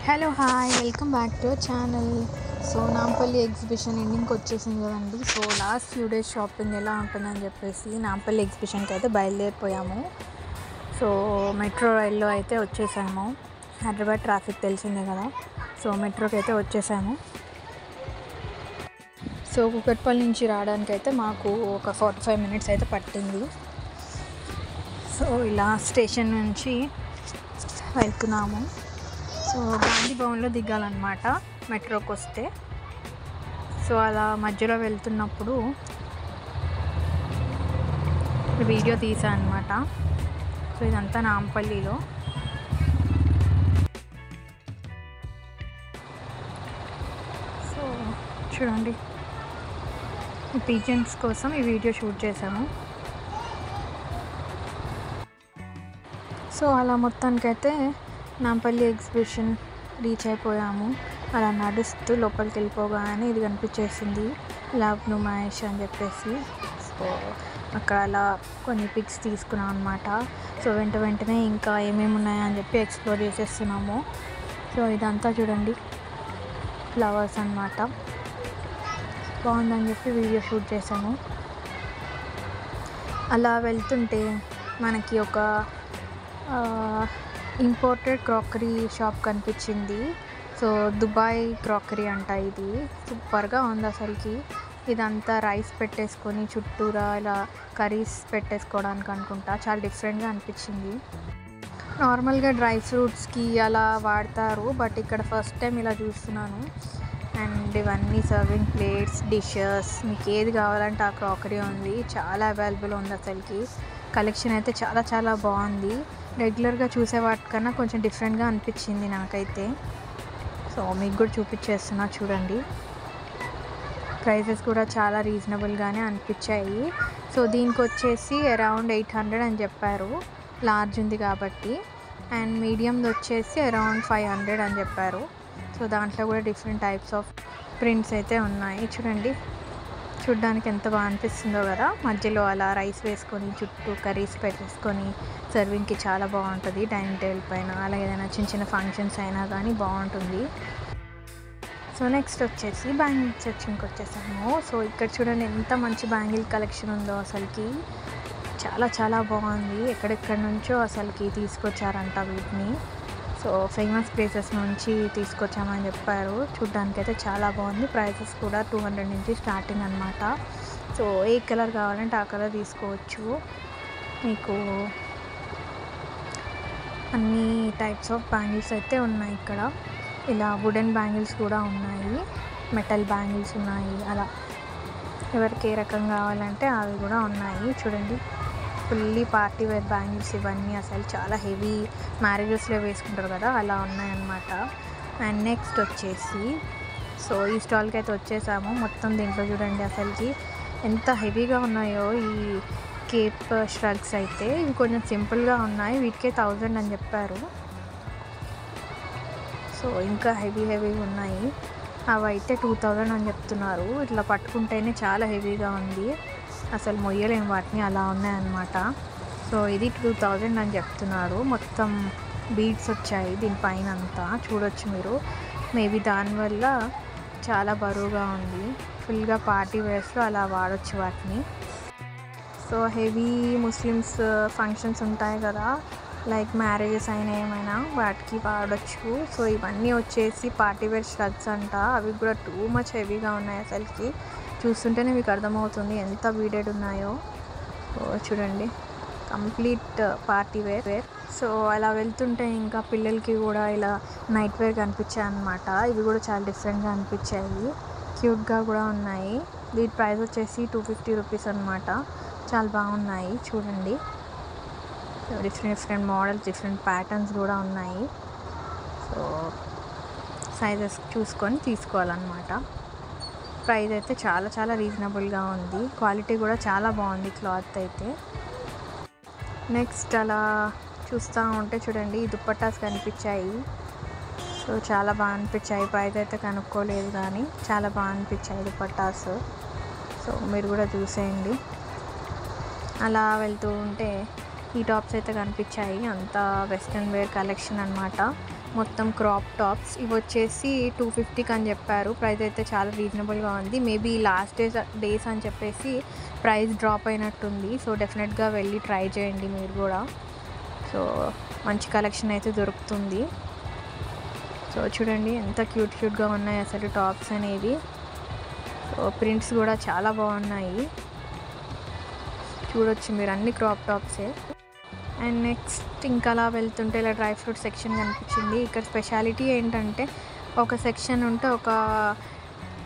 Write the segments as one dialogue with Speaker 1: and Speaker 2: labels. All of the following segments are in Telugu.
Speaker 1: Hello hi welcome back to our channel. So Nampally exhibition ఎండింగ్కి వచ్చేసింది కదండి. So last few days shopping ఎలా ఉంటుందని చెప్పేసి నాంపల్లి ఎగ్జిబిషన్కి అయితే బయలుదేరిపోయాము. సో మెట్రో రైల్లో అయితే వచ్చేసాము. హైదరాబాద్ ట్రాఫిక్ తెలిసిందే కదా. సో మెట్రోకి అయితే వచ్చేసాము. సో కూకట్పల్లి నుంచి రావడానికి అయితే మాకు ఒక 45 minutes అయితే పట్టింది. సో ఇలా స్టేషన్ నుంచి వెళ్తున్నాము. సో గాంధీ భవన్లో దిగాలన్నమాట మెట్రోకి వస్తే. సో అలా మధ్యలో వెళ్తున్నప్పుడు వీడియో తీసాను అనమాట. సో ఇదంతా నాంపల్లిలో. సో చూడండి, ఈ పీజన్స్ కోసం ఈ వీడియో షూట్ చేశాము. సో అలా మొత్తానికైతే నాంపల్లి ఎగ్జిబిషన్ రీచ్ అయిపోయాము. అలా నడుస్తూ లోపలికి వెళ్ళిపోగానే ఇది కనిపించేసింది, లవ్ నుమాయిష్ అని చెప్పేసి. సో అక్కడ అలా కొన్ని పిక్స్ తీసుకున్నాం అనమాట. సో వెంటనే ఇంకా ఏమేమి ఉన్నాయని చెప్పి ఎక్స్ప్లోర్ చేసేస్తున్నాము. సో ఇదంతా చూడండి, ఫ్లవర్స్ అన్నమాట. బాగుందని చెప్పి వీడియో షూట్ చేశాము. అలా వెళ్తుంటే మనకి ఒక ఇంపోర్టెడ్ క్రాకరీ షాప్ కనిపించింది. సో దుబాయ్ క్రాకరీ అంట. ఇది సూపర్గా ఉంది అసలుకి. ఇదంతా రైస్ పెట్టేసుకొని చుట్టూరా ఇలా కర్రీస్ పెట్టేసుకోవడానికి అనుకుంటా. చాలా డిఫరెంట్గా అనిపించింది. నార్మల్గా డ్రై ఫ్రూట్స్కి అలా వాడతారు, బట్ ఇక్కడ ఫస్ట్ టైం ఇలా చూస్తున్నాను. అండ్ ఇవన్నీ సర్వింగ్ ప్లేట్స్, డిషెస్, మీకు ఏది కావాలంటే ఆ క్రాకరీ ఉంది. చాలా అవైలబుల్ ఉంది అసలుకి. కలెక్షన్ అయితే చాలా బాగుంది. రెగ్యులర్గా చూసే వాటికన్నా కొంచెం డిఫరెంట్గా అనిపించింది నాకైతే. సో మీకు కూడా చూపించేస్తున్నా చూడండి. ప్రైజెస్ కూడా చాలా రీజనబుల్గానే అనిపించాయి. సో దీనికి వచ్చేసి అరౌండ్ 800 అని చెప్పారు, లార్జ్ ఉంది కాబట్టి. అండ్ మీడియంది వచ్చేసి అరౌండ్ 500 అని చెప్పారు. సో దాంట్లో కూడా డిఫరెంట్ టైప్స్ ఆఫ్ ప్రింట్స్ అయితే ఉన్నాయి. చూడండి, చూడ్డానికి ఎంత బాగా అనిపిస్తుందో కదా. మధ్యలో అలా రైస్ వేసుకొని చుట్టూ కర్రీస్ పెట్టేసుకొని సర్వింగ్కి చాలా బాగుంటుంది డైనింగ్ టేబుల్ పైన. అలాగే ఏదైనా చిన్న ఫంక్షన్స్ అయినా కానీ బాగుంటుంది. సో నెక్స్ట్ వచ్చేసి బ్యాంగిల్ సెక్షన్కి వచ్చేసాము. సో ఇక్కడ చూడండి ఎంత మంచి బ్యాంగిల్ కలెక్షన్ ఉందో అసలుకి. చాలా బాగుంది. ఎక్కడెక్కడి నుంచో అసలుకి తీసుకొచ్చారంట వీటిని. సో ఫేమస్ ప్లేసెస్ నుంచి తీసుకొచ్చామని చెప్పారు. చూడ్డానికి అయితే చాలా బాగుంది. ప్రైసెస్ కూడా 200 నుంచి స్టార్టింగ్ అనమాట. సో ఏ కలర్ కావాలంటే ఆ కలర్ తీసుకోవచ్చు. మీకు అన్ని టైప్స్ ఆఫ్ బ్యాంగిల్స్ అయితే ఉన్నాయి ఇక్కడ. ఇలా వుడెన్ బ్యాంగిల్స్ కూడా ఉన్నాయి, మెటల్ బ్యాంగిల్స్ ఉన్నాయి. అలా ఎవరికి ఏ రకం కావాలంటే అవి కూడా ఉన్నాయి. చూడండి, ఫుల్లీ పార్టీ వేర్ బ్యాంగిల్స్ ఇవన్నీ. అసలు చాలా హెవీ, మ్యారేజెస్లో వేసుకుంటారు కదా, అలా ఉన్నాయన్నమాట. అండ్ నెక్స్ట్ వచ్చేసి సో ఈ స్టాల్కి అయితే వచ్చేసాము. మొత్తం దీంట్లో చూడండి అసలుకి ఎంత హెవీగా ఉన్నాయో ఈ కేప్ ష్రగ్స్ అయితే. ఇవి కొంచెం సింపుల్గా ఉన్నాయి, వీటికే 1000 అని చెప్పారు. సో ఇంకా హెవీగా ఉన్నాయి. అవి అయితే 2000 అని చెప్తున్నారు. ఇట్లా పట్టుకుంటేనే చాలా హెవీగా ఉంది, అసలు మొయ్యలేము వాటిని, అలా ఉన్నాయన్నమాట. సో ఇది 2000 అని చెప్తున్నారు. మొత్తం బీడ్స్ వచ్చాయి దీనిపైన అంతా, చూడొచ్చు మీరు. మేబీ దానివల్ల చాలా బరువుగా ఉంది. ఫుల్గా పార్టీ వేర్స్లో అలా వాడచ్చు వాటిని. సో హెవీ ముస్లిమ్స్ ఫంక్షన్స్ ఉంటాయి కదా, లైక్ మ్యారేజెస్ అయినా ఏమైనా, వాటికి వాడచ్చు. సో ఇవన్నీ వచ్చేసి పార్టీ వేర్ షర్ట్స్ అంట. అవి కూడా టూ మచ్ హెవీగా ఉన్నాయి అసలుకి. చూస్తుంటేనే మీకు అర్థమవుతుంది ఎంత బీడెడ్ ఉన్నాయో. సో చూడండి, కంప్లీట్ పార్టీ వేర్. సో అలా వెళ్తుంటే ఇంకా పిల్లలకి కూడా ఇలా నైట్ వేర్ కనిపించాయి అన్నమాట. ఇవి కూడా చాలా డిఫరెంట్గా అనిపించాయి, క్యూట్గా కూడా ఉన్నాయి. వీటి ప్రైస్ వచ్చేసి 250 రూపీస్ అనమాట. చాలా బాగున్నాయి చూడండి. డిఫరెంట్ మోడల్స్, డిఫరెంట్ ప్యాటర్న్స్ కూడా ఉన్నాయి. సో సైజెస్ చూసుకొని తీసుకోవాలన్నమాట. ప్రైస్ అయితే చాలా రీజనబుల్గా ఉంది. క్వాలిటీ కూడా చాలా బాగుంది క్లాత్ అయితే. నెక్స్ట్ అలా చూస్తూ ఉంటే చూడండి, ఈ దుప్పట్టాస్ కనిపించాయి. సో చాలా బాగా అనిపించాయి. ప్రైస్ అయితే కనుక్కోలేదు కానీ చాలా బాగా అనిపించాయి దుప్పట్టాస్. సో మీరు కూడా చూసేయండి. అలా వెళ్తూ ఉంటే ఈ టాప్స్ అయితే కనిపించాయి. అంతా వెస్ట్రన్ వేర్ కలెక్షన్ అనమాట. మొత్తం క్రాప్ టాప్స్. ఇవి వచ్చేసి 250కి అని చెప్పారు. ప్రైస్ అయితే చాలా రీజనబుల్గా ఉంది. మేబీ లాస్ట్ డేస్ అని చెప్పేసి ప్రైస్ డ్రాప్ అయినట్టుంది. సో డెఫినెట్గా వెళ్ళి ట్రై చేయండి మీరు కూడా. సో మంచి కలెక్షన్ అయితే దొరుకుతుంది. సో చూడండి ఎంత క్యూట్గా ఉన్నాయి అసలు టాప్స్ అనేవి. సో ప్రింట్స్ కూడా చాలా బాగున్నాయి, చూడొచ్చు మీరు. అన్ని క్రాప్ టాప్సే. అండ్ నెక్స్ట్ ఇంకా అలా వెళ్తుంటే ఇలా డ్రై ఫ్రూట్ సెక్షన్ కనిపించింది. ఇక్కడ స్పెషాలిటీ ఏంటంటే ఒక సెక్షన్ ఉంటే ఒక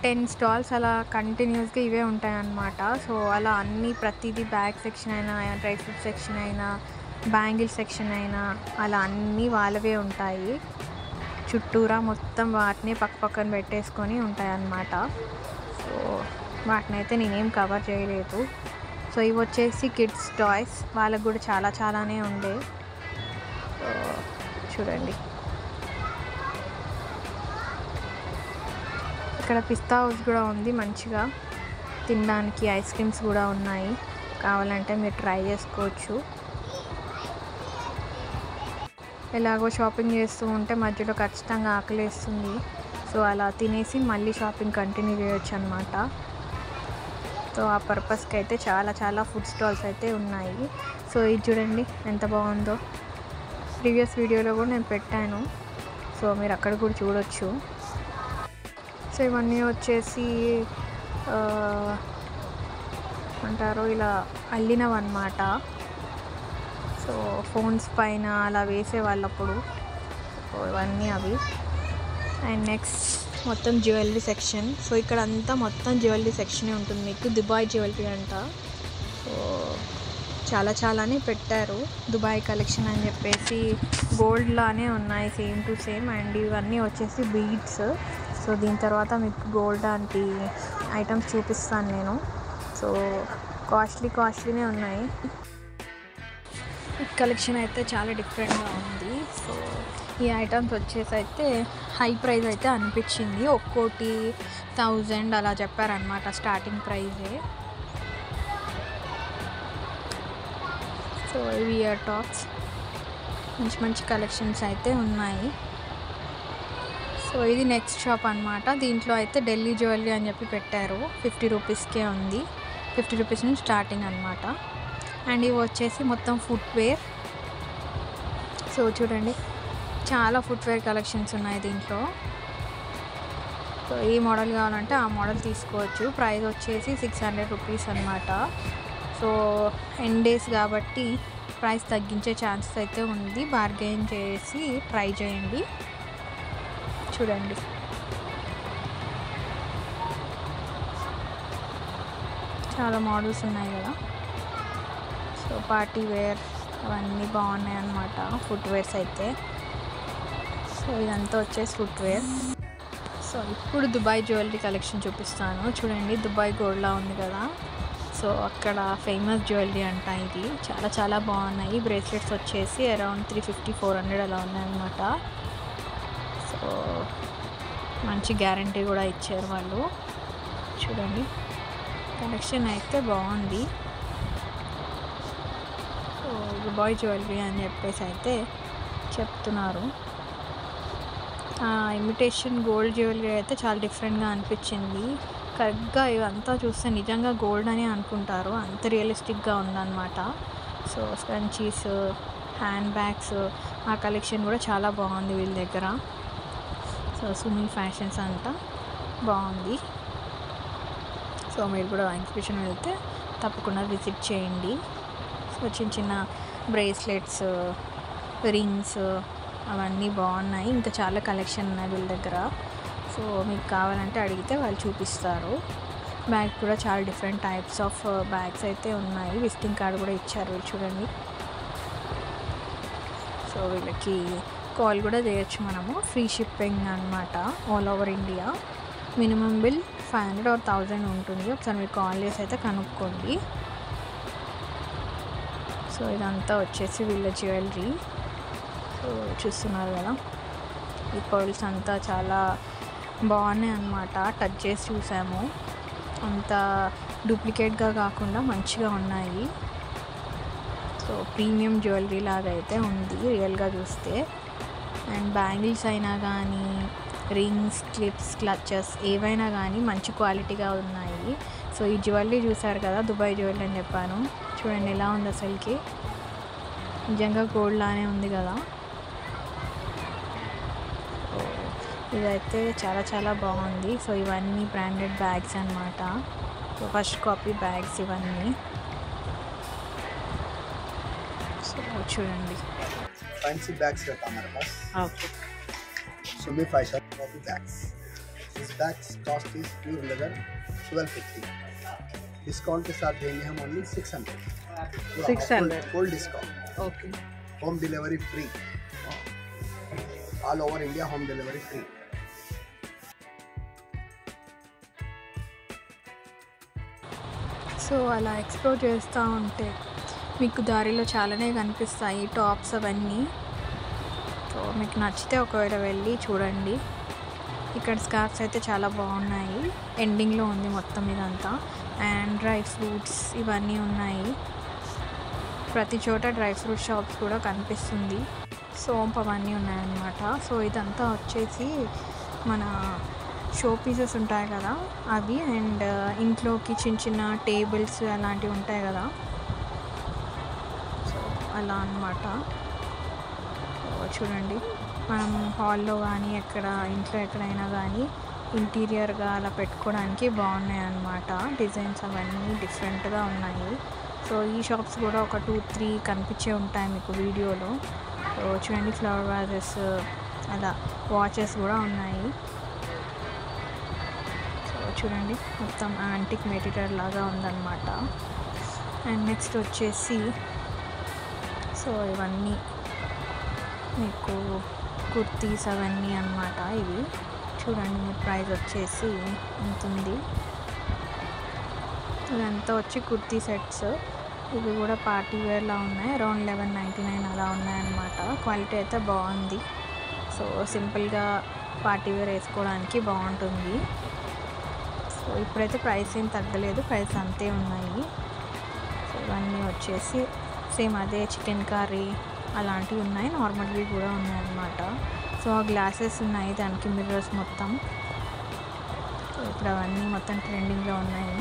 Speaker 1: 10 స్టాల్స్ అలా కంటిన్యూస్గా ఇవే ఉంటాయన్నమాట. సో అలా అన్నీ ప్రతిదీ బ్యాగ్ సెక్షన్ అయినా, డ్రై ఫ్రూట్ సెక్షన్ అయినా, బ్యాంగిల్ సెక్షన్ అయినా అలా అన్నీ వాళ్ళవే ఉంటాయి. చుట్టూరా మొత్తం వాటిని పక్కన పెట్టేసుకొని ఉంటాయన్నమాట. సో వాటిని అయితే నేనేం కవర్ చేయలేదు. సో ఇవి వచ్చేసి కిడ్స్ టాయ్స్, వాళ్ళకు కూడా చాలానే ఉండే. సో చూడండి ఇక్కడ పిస్తా హౌస్ కూడా ఉంది, మంచిగా తినడానికి ఐస్ క్రీమ్స్ కూడా ఉన్నాయి. కావాలంటే మీరు ట్రై చేసుకోవచ్చు. ఎలాగో షాపింగ్ చేస్తూ ఉంటే మధ్యలో ఖచ్చితంగా ఆకలేస్తుంది. సో అలా తినేసి మళ్ళీ షాపింగ్ కంటిన్యూ చేయొచ్చు అనమాట. సో ఆ పర్పస్కి అయితే చాలా ఫుడ్ స్టాల్స్ అయితే ఉన్నాయి. సో ఇది చూడండి ఎంత బాగుందో. ప్రీవియస్ వీడియోలో కూడా నేను పెట్టాను, సో మీరు అక్కడ కూడా చూడొచ్చు. సో ఇవన్నీ వచ్చేసి అంటారు ఇలా అల్లినవన్నమాట. సో ఫోన్స్ పైన అలా వేసేవాళ్ళప్పుడు. సో ఇవన్నీ అవి. అండ్ నెక్స్ట్ మొత్తం జ్యువెలరీ సెక్షన్. సో ఇక్కడ అంతా మొత్తం జ్యువెలరీ సెక్షనే ఉంటుంది మీకు. దుబాయ్ జ్యువెలరీ అంట. సో చాలానే పెట్టారు. దుబాయ్ కలెక్షన్ అని చెప్పేసి గోల్డ్లానే ఉన్నాయి, సేమ్ టు సేమ్. అండ్ ఇవన్నీ వచ్చేసి బీడ్స్. సో దీని తర్వాత మీకు గోల్డ్ లాంటి ఐటమ్స్ చూపిస్తాను నేను. సో కాస్ట్లీనే ఉన్నాయి. కలెక్షన్ అయితే చాలా డిఫరెంట్గా ఉంది. సో ఈ ఐటమ్స్ వచ్చేసి అయితే హై ప్రైస్ అయితే అనిపించింది. ఒక్కోటి 1000 అలా చెప్పారనమాట స్టార్టింగ్ ప్రైజే. సో ఇవి ఇయర్ టాప్స్, మంచి కలెక్షన్స్ అయితే ఉన్నాయి. సో ఇది నెక్స్ట్ షాప్ అనమాట. దీంట్లో అయితే ఢిల్లీ జ్యువెలరీ అని చెప్పి పెట్టారు. 50 రూపీస్కే ఉంది. 50 రూపీస్ నుంచి స్టార్టింగ్ అనమాట. అండ్ ఇవి వచ్చేసి మొత్తం ఫుట్వేర్. సో చూడండి చాలా ఫుట్వేర్ కలెక్షన్స్ ఉన్నాయి దీంట్లో. సో ఏ మోడల్ కావాలంటే ఆ మోడల్ తీసుకోవచ్చు. ప్రైస్ వచ్చేసి 600 రూపీస్ అనమాట. సో ఎండ్ డేస్ కాబట్టి ప్రైస్ తగ్గించే ఛాన్సెస్ అయితే ఉంది. బార్గెయిన్ చేసి ట్రై చేయండి. చూడండి చాలా మోడల్స్ ఉన్నాయి కదా. సో పార్టీ వేర్ అవన్నీ బాగున్నాయి అన్నమాట ఫుట్వేర్స్ అయితే. సో ఇదంతా వచ్చేసి ఫుట్వేర్. సో ఇప్పుడు దుబాయ్ జ్యువెలరీ కలెక్షన్ చూపిస్తాను. చూడండి దుబాయ్ గోల్డ్లా ఉంది కదా. సో అక్కడ ఫేమస్ జ్యువెలరీ అంట. ఇది చాలా బాగున్నాయి. బ్రేస్లెట్స్ వచ్చేసి అరౌండ్ 350-400 అలా ఉన్నాయన్నమాట. సో మంచి గ్యారంటీ కూడా ఇచ్చారు వాళ్ళు. చూడండి కలెక్షన్ అయితే బాగుంది. సో దుబాయ్ జ్యువెలరీ అని చెప్పేసి అయితే చెప్తున్నారు. ఇమిటేషన్ గోల్డ్ జ్యువెలరీ అయితే చాలా డిఫరెంట్గా అనిపించింది. కరెక్ట్గా ఇవంతా చూస్తే నిజంగా గోల్డ్ అని అనుకుంటారు, అంత రియలిస్టిక్గా ఉందన్నమాట. సో స్క్రంచీస్, హ్యాండ్ బ్యాగ్స్, ఆ కలెక్షన్ కూడా చాలా బాగుంది వీళ్ళ దగ్గర. సో సునీల్ ఫ్యాషన్స్ అంట, బాగుంది. సో మీరు కూడా ఎగ్జిబిషన్ వెళ్తే తప్పకుండా విజిట్ చేయండి. సో చిన్న బ్రేస్లెట్స్, రింగ్స్ అవన్నీ బాగున్నాయి. ఇంకా చాలా కలెక్షన్ ఉన్నాయి వీళ్ళ దగ్గర. సో మీకు కావాలంటే అడిగితే వాళ్ళు చూపిస్తారు. బ్యాగ్ కూడా చాలా డిఫరెంట్ టైప్స్ ఆఫ్ బ్యాగ్స్ అయితే ఉన్నాయి. విజిటింగ్ కార్డ్ కూడా ఇచ్చారు వీళ్ళు చూడండి. సో వీళ్ళకి కాల్ కూడా చేయొచ్చు మనము. ఫ్రీ షిప్పింగ్ అనమాట all over India. Minimum bill 500 or 1000 ఉంటుంది. ఒకసారి మీరు కాల్ చేసి అయితే కనుక్కోండి. సో ఇదంతా వచ్చేసి వీళ్ళ జ్యువెలరీ. సో చూస్తున్నారు కదా, ఈ పర్ల్స్ అంతా చాలా బాగున్నాయి అన్నమాట. టచ్ చేసి చూసాము, అంత డూప్లికేట్గా కాకుండా మంచిగా ఉన్నాయి. సో ప్రీమియం జ్యువెలరీ లాగా అయితే ఉంది రియల్గా చూస్తే. అండ్ బ్యాంగిల్స్ అయినా కానీ, రింగ్స్, క్లిప్స్, క్లచెస్ ఏవైనా కానీ మంచి క్వాలిటీగా ఉన్నాయి. సో ఈ జ్యువెలరీ చూసారు కదా, దుబాయ్ జ్యువెలరీ అని చెప్పాను. చూడండి ఎలా ఉంది అసలుకి, నిజంగా గోల్డ్ లానే ఉంది కదా. ఇదైతే చాలా చాలా బాగుంది. సో ఇవన్నీ బ్రాండెడ్ బ్యాగ్స్ అన్నమాట. సో ఫస్ట్ కాపీ బ్యాగ్స్ ఇవన్నీ. సో చూడంండి,
Speaker 2: फैंसी बैग्स रहता है हमारे पास.
Speaker 1: Okay.
Speaker 2: Sumi fashion copy bags. This bags cost is pure leather 1250. Discount के साथ देंगे हम only 600.
Speaker 1: 600
Speaker 2: full discount.
Speaker 1: Okay.
Speaker 2: Home delivery free. All over India home delivery free.
Speaker 1: So అలా ఎక్స్ప్లోర్ చేస్తూ ఉంటే మీకు దారిలో చాలానే కనిపిస్తాయి టాప్స్ అవన్నీ. సో మీకు నచ్చితే ఒకవేళ వెళ్ళి చూడండి. ఇక్కడ స్కార్ఫ్స్ అయితే చాలా బాగున్నాయి. ఎండింగ్లో ఉంది మొత్తం ఇదంతా. అండ్ డ్రై ఫ్రూట్స్ ఇవన్నీ ఉన్నాయి. ప్రతి చోట డ్రై ఫ్రూట్ షాప్స్ కూడా కనిపిస్తుంది. సోంపు అవన్నీ ఉన్నాయన్నమాట. సో ఇదంతా వచ్చేసి మన షో పీసెస్ ఉంటాయి కదా అవి, అండ్ ఇంట్లోకి చిన్న చిన్న టేబుల్స్ అలాంటివి ఉంటాయి కదా, సో అలా అన్నమాట. చూడండి, మనం హాల్లో కానీ ఎక్కడ ఇంట్లో ఎక్కడైనా కానీ ఇంటీరియర్గా అలా పెట్టుకోవడానికి బాగున్నాయి అన్నమాట. డిజైన్స్ అవన్నీ డిఫరెంట్గా ఉన్నాయి. సో ఈ షాప్స్ కూడా ఒక 2-3 కనిపించే ఉంటాయి మీకు వీడియోలో. సో చూడండి, ఫ్లవర్ వాజెస్, అలా వాచెస్ కూడా ఉన్నాయి. సో చూడండి, మొత్తం యాంటిక్ మెటీరియల్ లాగా ఉందన్నమాట. అండ్ నెక్స్ట్ వచ్చేసి సో ఇవన్నీ మీకు కుర్తీస్ అవన్నీ అన్నమాట. ఇవి చూడండి, మీ ప్రైస్ వచ్చేసి ఎంత ఉంది. ఇదంతా వచ్చి కుర్తీ సెట్స్. ఇవి కూడా పార్టీ వేర్లా ఉన్నాయి. అరౌండ్ 1199 అలా ఉన్నాయన్నమాట. క్వాలిటీ అయితే బాగుంది. సో సింపుల్గా పార్టీ వేర్ వేసుకోవడానికి బాగుంటుంది. సో ఇప్పుడైతే ప్రైస్ ఏం తగ్గలేదు, ప్రైస్ అంతే ఉన్నాయి. సో ఇవన్నీ వచ్చేసి సేమ్ అదే చికెన్ కర్రీ అలాంటివి ఉన్నాయి. నార్మల్వి కూడా ఉన్నాయన్నమాట. సో ఆ గ్లాసెస్ ఉన్నాయి, దానికి మిర్రర్స్ మొత్తం. సో ఇప్పుడు అవన్నీ మొత్తం ట్రెండింగ్లో ఉన్నాయి.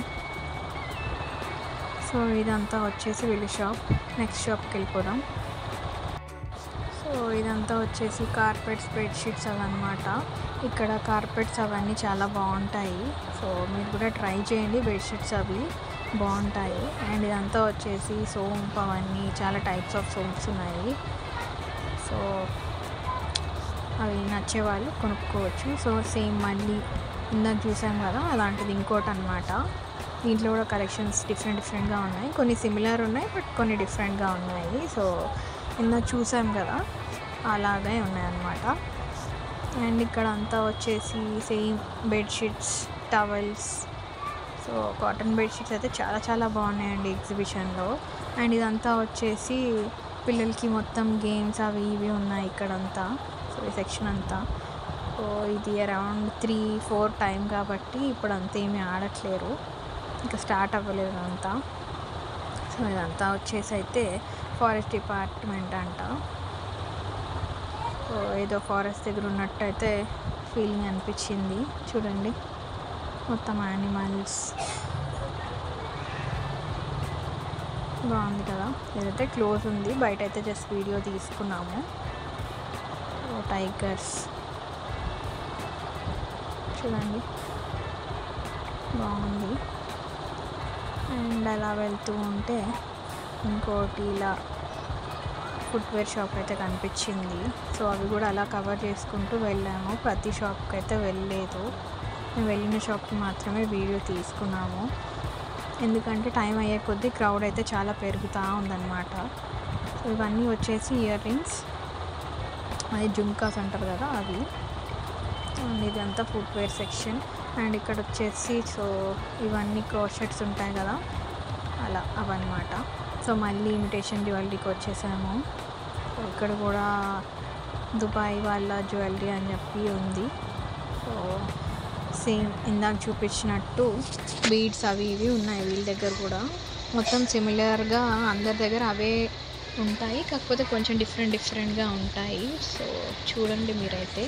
Speaker 1: సో ఇదంతా వచ్చేసి వీళ్ళ షాప్. నెక్స్ట్ షాప్కి వెళ్ళిపోదాం. సో ఇదంతా వచ్చేసి కార్పెట్స్, బెడ్షీట్స్ అవన్నమాట. ఇక్కడ కార్పెట్స్ అవన్నీ చాలా బాగుంటాయి. సో మీరు కూడా ట్రై చేయండి, బెడ్షీట్స్ అవి బాగుంటాయి. అండ్ ఇదంతా వచ్చేసి సోంప్ అవన్నీ, చాలా టైప్స్ ఆఫ్ సోంప్స్ ఉన్నాయి. సో అవి నచ్చే వాళ్ళు కొనుక్కోవచ్చు. సో సేమ్ మళ్ళీ ఇందాక చూసాం కదా అలాంటిది ఇంకోటి అన్నమాట. దీంట్లో కూడా కలెక్షన్స్ డిఫరెంట్గా ఉన్నాయి. కొన్ని సిమిలర్ ఉన్నాయి, బట్ కొన్ని డిఫరెంట్గా ఉన్నాయి. సో ఇందాక చూసాం కదా అలాగే ఉన్నాయన్నమాట. అండ్ ఇక్కడ అంతా వచ్చేసి same bedsheets, towels. So cotton bedsheets అయితే చాలా చాలా బాగున్నాయండి ఎగ్జిబిషన్లో. అండ్ ఇదంతా వచ్చేసి పిల్లలకి మొత్తం గేమ్స్ అవి ఇవి ఉన్నాయి ఇక్కడంతా. సో ఈ సెక్షన్ అంతా. సో ఇది అరౌండ్ 3-4 టైం కాబట్టి ఇప్పుడు అంతేమీ ఆడట్లేరు, ఇంకా స్టార్ట్ అవ్వలేదు అంతా. సో ఇదంతా వచ్చేసి అయితే ఫారెస్ట్ డిపార్ట్మెంట్ అంట. సో ఏదో ఫారెస్ట్ దగ్గర ఉన్నట్టయితే ఫీలింగ్ అనిపించింది. చూడండి, మొత్తం యానిమల్స్ బాగుంది కదా. ఇదైతే క్లోజ్ ఉంది, బయట అయితే జస్ట్ వీడియో తీసుకున్నాము. టైగర్స్ చూడండి, బాగుంది. అండ్ అలా వెళ్తూ ఉంటే ఇంకోటి ఇలా ఫుట్వేర్ షాప్ అయితే కనిపించింది. సో అవి కూడా అలా కవర్ చేసుకుంటూ వెళ్ళాము. ప్రతి షాప్కి అయితే వెళ్ళలేదు, మేము వెళ్ళిన షాప్కి మాత్రమే వీడియో తీసుకున్నాము. ఎందుకంటే టైం అయ్యే కొద్దీ క్రౌడ్ అయితే చాలా పెరుగుతూ ఉందన్నమాట. సో ఇవన్నీ వచ్చేసి ఇయర్ రింగ్స్, అది జుమ్కాస్ అంటారు కదా అవి. అండ్ ఇదంతా ఫుట్వేర్ సెక్షన్. అండ్ ఇక్కడ వచ్చేసి సో ఇవన్నీ క్రోషెట్స్ ఉంటాయి కదా అలా అవన్నమాట. సో మళ్ళీ ఇమిటేషన్ జ్యువెలరీకి వచ్చేసాము. సో ఇక్కడ కూడా దుబాయ్ వాళ్ళ జ్యువెలరీ అని చెప్పి ఉంది. సో సేమ్ ఇందాక చూపించినట్టు బీడ్స్ అవి ఇవి ఉన్నాయి వీళ్ళ దగ్గర కూడా. మొత్తం సిమిలర్గా అందరి దగ్గర అవే ఉంటాయి, కాకపోతే కొంచెం డిఫరెంట్గా ఉంటాయి. సో చూడండి మీరైతే.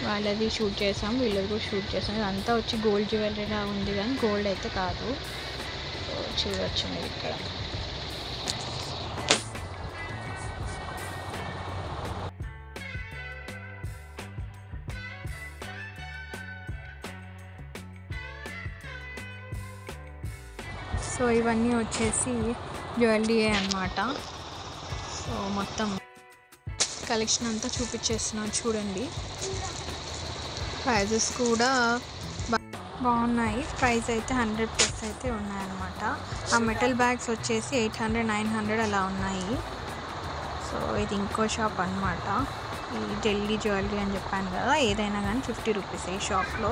Speaker 1: వాళ్ళది షూట్ చేసాం, వీళ్ళది కూడా షూట్ చేసాం. ఇదంతా వచ్చి గోల్డ్ జ్యువెలరీలా ఉంది కానీ గోల్డ్ అయితే కాదు. సో చూడవచ్చు మీరు ఇక్కడ. సో ఇవన్నీ వచ్చేసి జ్యువెలరీ అన్నమాట. సో మొత్తం కలెక్షన్ అంతా చూపించేస్తున్నాను చూడండి. ప్రైజెస్ కూడా బాగున్నాయి. ప్రైస్ అయితే 100+ అయితే ఉన్నాయన్నమాట. ఆ మెటల్ బ్యాగ్స్ వచ్చేసి 800, 900 అలా ఉన్నాయి. సో ఇది ఇంకో షాప్ అన్నమాట. ఈ ఢిల్లీ జ్యువెలరీ అని చెప్పాను కదా, ఏదైనా కానీ 50 రూపీస్ ఈ షాప్లో.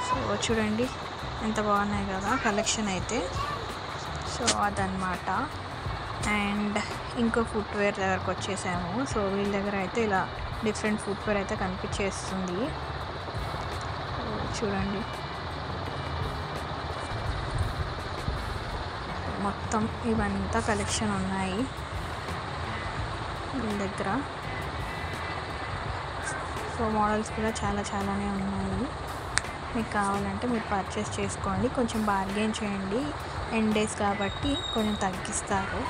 Speaker 1: సో చూడండి ఎంత బాగున్నాయి కదా కలెక్షన్ అయితే. సో అదనమాట. అండ్ ఇంకో ఫుట్వేర్ దగ్గరకు వచ్చేసాము. సో వీళ్ళ దగ్గర అయితే ఇలా డిఫరెంట్ ఫుట్వేర్ అయితే కనిపించేస్తుంది. చూడండి మొత్తం ఇవంతా కలెక్షన్ ఉన్నాయి వీళ్ళ దగ్గర. సో మోడల్స్ కూడా చాలానే ఉన్నాయి. మీకు కావాలంటే మీరు పర్చేస్ చేసుకోండి. కొంచెం బార్గెన్ చేయండి, ఎండ్ డేస్ కాబట్టి కొంచెం తగ్గిస్తారు.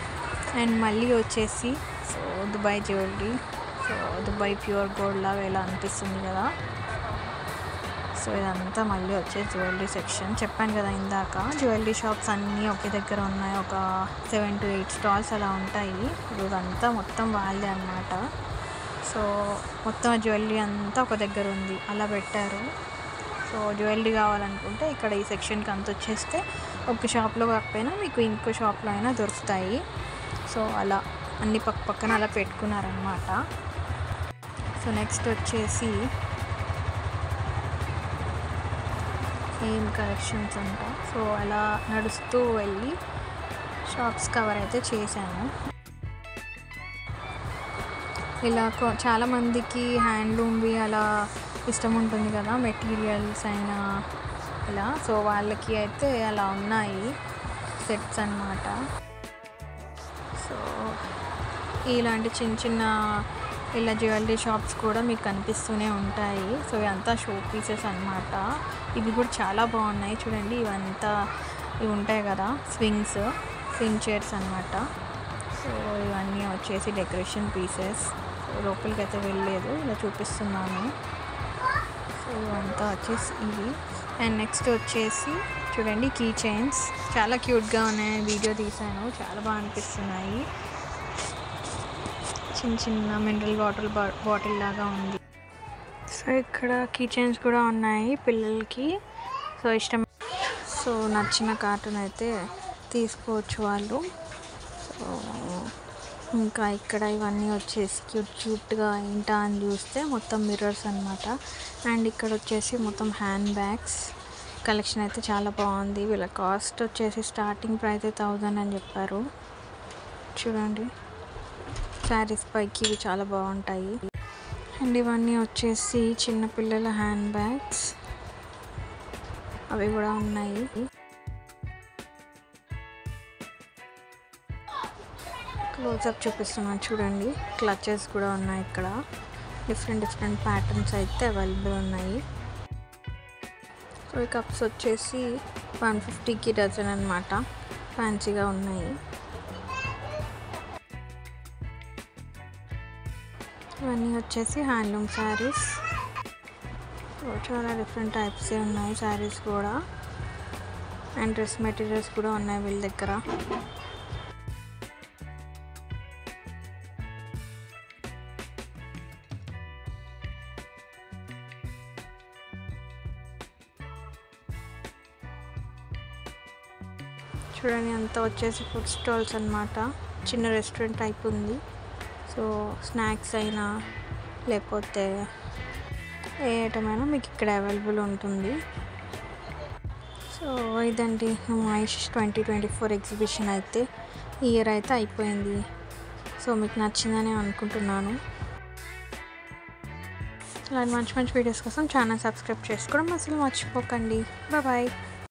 Speaker 1: అండ్ మళ్ళీ వచ్చేసి so Dubai jewellery. So Dubai pure gold లాగా ఇలా అనిపిస్తుంది కదా. సో ఇదంతా మళ్ళీ వచ్చే జ్యువెలరీ సెక్షన్. చెప్పాను కదా ఇందాక, జ్యువెలరీ షాప్స్ అన్నీ ఒకే దగ్గర ఉన్నాయి. ఒక 7 to 8 స్టాల్స్ అలా ఉంటాయి. ఇదంతా మొత్తం వాళ్ళే అన్నమాట. సో మొత్తం జ్యువెలరీ అంతా ఒక దగ్గర ఉంది, అలా పెట్టారు. సో జ్యువెలరీ కావాలనుకుంటే ఇక్కడ ఈ సెక్షన్కి అంత వచ్చేస్తే ఒక షాప్లో కాకపోయినా మీకు ఇంకో షాప్లో అయినా దొరుకుతాయి. సో అలా అన్ని పక్కన అలా పెట్టుకున్నారనమాట. సో నెక్స్ట్ వచ్చేసి ఏం కలెక్షన్స్ అంట. సో అలా నడుస్తూ వెళ్ళి షాప్స్ కవర్ అయితే చేశాను. ఇలా చాలామందికి హ్యాండ్లూమ్వి అలా ఇష్టం ఉంటుంది కదా, మెటీరియల్స్ అయినా ఇలా. సో వాళ్ళకి అయితే అలా ఉన్నాయి సెట్స్ అన్నమాట. సో ఇలాంటి చిన్న ఇలా జ్యువెలరీ షాప్స్ కూడా మీకు కనిపిస్తూనే ఉంటాయి. సో ఇవంతా షో పీసెస్ అన్నమాట. ఇవి కూడా చాలా బాగున్నాయి చూడండి. ఇవి ఉంటాయి కదా స్వింగ్ చైర్స్ అన్నమాట. సో ఇవన్నీ వచ్చేసి డెకరేషన్ పీసెస్. లోపలికి అయితే వెళ్ళలేదు, ఇలా చూపిస్తున్నాను. సో ఇవంతా వచ్చేసి ఇవి. అండ్ నెక్స్ట్ వచ్చేసి చూడండి కీ చైన్స్. చాలా క్యూట్గా ఉన్నాయి, వీడియో తీసాను, చాలా బాగా అనిపిస్తున్నాయి. చిన్న మినరల్ వాటర్ బాటిల్ లాగా ఉంది. సో ఇక్కడ కీ చైన్స్ కూడా ఉన్నాయి పిల్లలకి. సో సో నచ్చిన కార్టూన్ అయితే తీసుకోవచ్చు వాళ్ళు. సో ఇంకా ఇక్కడ ఇవన్నీ వచ్చేసి క్యూట్గా ఏంటా అని చూస్తే మొత్తం మిర్రర్స్ అన్నమాట. అండ్ ఇక్కడ వచ్చేసి మొత్తం హ్యాండ్ బ్యాగ్స్ కలెక్షన్ అయితే చాలా బాగుంది. వీళ్ళ కాస్ట్ వచ్చేసి స్టార్టింగ్ ప్రైస్ 1000 అని చెప్పారు. చూడండి శారీస్ పైకి ఇవి చాలా బాగుంటాయి. అండ్ ఇవన్నీ వచ్చేసి చిన్నపిల్లల హ్యాండ్ బ్యాగ్స్, అవి కూడా ఉన్నాయి. క్లోజ్అప్ చూపిస్తున్నాను చూడండి. క్లచెస్ కూడా ఉన్నాయి ఇక్కడ. డిఫరెంట్ ప్యాటర్న్స్ అయితే అవైలబుల్ ఉన్నాయి. సో ఈ కప్స్ వచ్చేసి 150కి డజన్ అన్నమాట. ఫ్యాన్సీగా ఉన్నాయి. ఇవన్నీ వచ్చేసి హ్యాండ్లూమ్ శారీస్. సో చాలా డిఫరెంట్ టైప్స్ ఉన్నాయి శారీస్ కూడా. అండ్ డ్రెస్ మెటీరియల్స్ కూడా ఉన్నాయి వీళ్ళ దగ్గర. చూడండి అంతా వచ్చేసి ఫుడ్ స్టాల్స్ అన్నమాట. చిన్న రెస్టారెంట్ టైప్ ఉంది. సో స్నాక్స్ అయినా లేకపోతే ఏ ఐటమ్ అయినా మీకు ఇక్కడ అవైలబుల్ ఉంటుంది. సో ఇదండి నుమాయిష్ 2024 ఎగ్జిబిషన్ అయితే ఈ ఇయర్ అయితే అయిపోయింది. సో మీకు నచ్చిందని అనుకుంటున్నాను. ఇలాంటి మంచి వీడియోస్ కోసం ఛానల్ సబ్స్క్రైబ్ చేసుకోవడం అసలు మర్చిపోకండి. బాయ్.